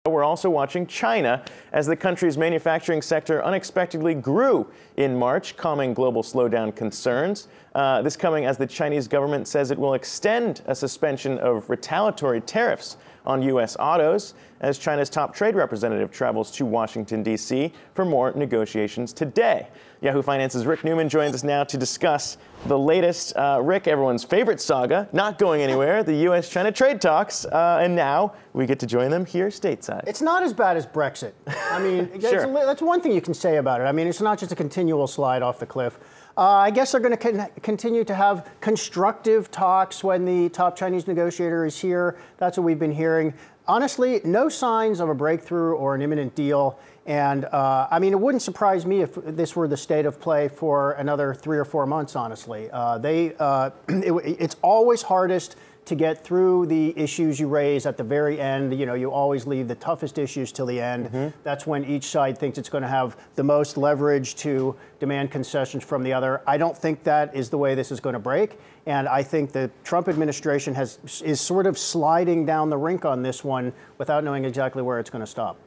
We're also watching China as the country's manufacturing sector unexpectedly grew in March, calming global slowdown concerns. This coming as the Chinese government says it will extend a suspension of retaliatory tariffs on U.S. autos as China's top trade representative travels to Washington, D.C. for more negotiations today. Yahoo Finance's Rick Newman joins us now to discuss the latest, Rick, everyone's favorite saga, not going anywhere, the U.S.-China trade talks, and now we get to join them here stateside. It's not as bad as Brexit. I mean, Sure. That's one thing you can say about it. I mean, it's not just a continual slide off the cliff. I guess they're going to continue to have constructive talks when the top Chinese negotiator is here. That's what we've been hearing. Honestly, no signs of a breakthrough or an imminent deal. And I mean, it wouldn't surprise me if this were the state of play for another 3 or 4 months, honestly. It's always hardest to get through the issues you raise at the very end. You know, you always leave the toughest issues till the end. Mm-hmm. That's when each side thinks it's going to have the most leverage to demand concessions from the other. I don't think that is the way this is going to break. And I think the Trump administration is sort of sliding down the rink on this one without knowing exactly where it's going to stop.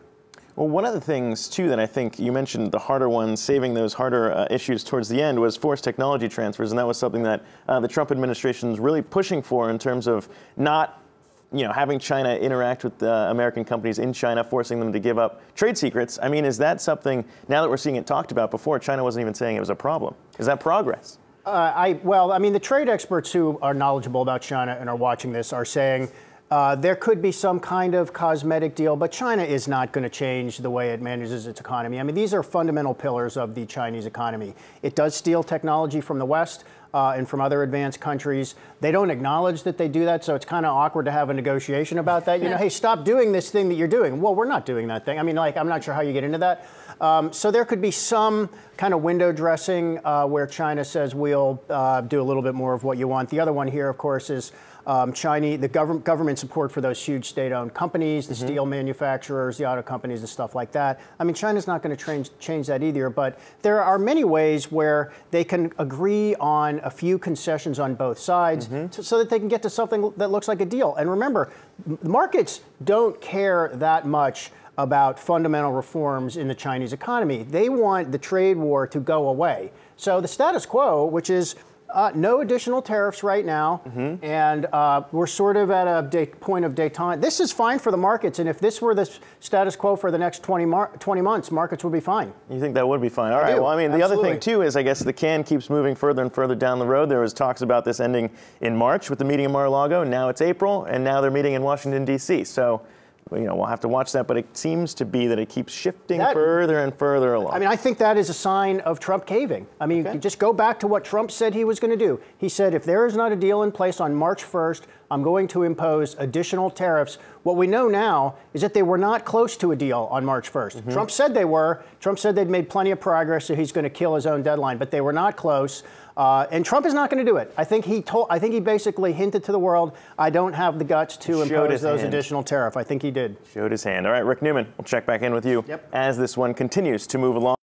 Well, one of the things, too, that I think you mentioned, the harder ones, saving those harder issues towards the end, was forced technology transfers. And that was something that the Trump administration is really pushing for in terms of not, having China interact with American companies in China, forcing them to give up trade secrets. I mean, is that something, now that we're seeing it talked about, before China wasn't even saying it was a problem? Is that progress? Well, I mean, the trade experts who are knowledgeable about China and are watching this are saying there could be some kind of cosmetic deal, but China is not going to change the way it manages its economy. I mean, these are fundamental pillars of the Chinese economy. It does steal technology from the West and from other advanced countries. They don't acknowledge that they do that, so it's kind of awkward to have a negotiation about that. You know, hey, stop doing this thing that you're doing. Well, we're not doing that thing. I mean, like, I'm not sure how you get into that. So there could be some kind of window dressing where China says we'll do a little bit more of what you want. The other one here, of course, is the government support for those huge state-owned companies, the steel manufacturers, the auto companies, and stuff like that. I mean, China's not going to change that either, but there are many ways where they can agree on a few concessions on both sides so that they can get to something that looks like a deal. And remember, markets don't care that much about fundamental reforms in the Chinese economy. They want the trade war to go away. So the status quo, which is no additional tariffs right now, and we're sort of at a point of détente. This is fine for the markets, and if this were the status quo for the next 20 months, markets would be fine. You think that would be fine? All right, well, I mean, the other thing, too, is I guess the can keeps moving further and further down the road. There was talks about this ending in March with the meeting in Mar-a-Lago. Now it's April, and now they're meeting in Washington, D.C. So, we'll have to watch that, but it seems to be that it keeps shifting further and further along. I mean, I think that is a sign of Trump caving. I mean, you just go back to what Trump said he was going to do. He said, if there is not a deal in place on March 1st, I'm going to impose additional tariffs. What we know now is that they were not close to a deal on March 1st. Trump said they were. Trump said they'd made plenty of progress, so he's going to kill his own deadline, but they were not close. And Trump is not going to do it. I think he basically hinted to the world, I don't have the guts to impose those additional tariffs. I think he did. Showed his hand. All right, Rick Newman, we'll check back in with you as this one continues to move along.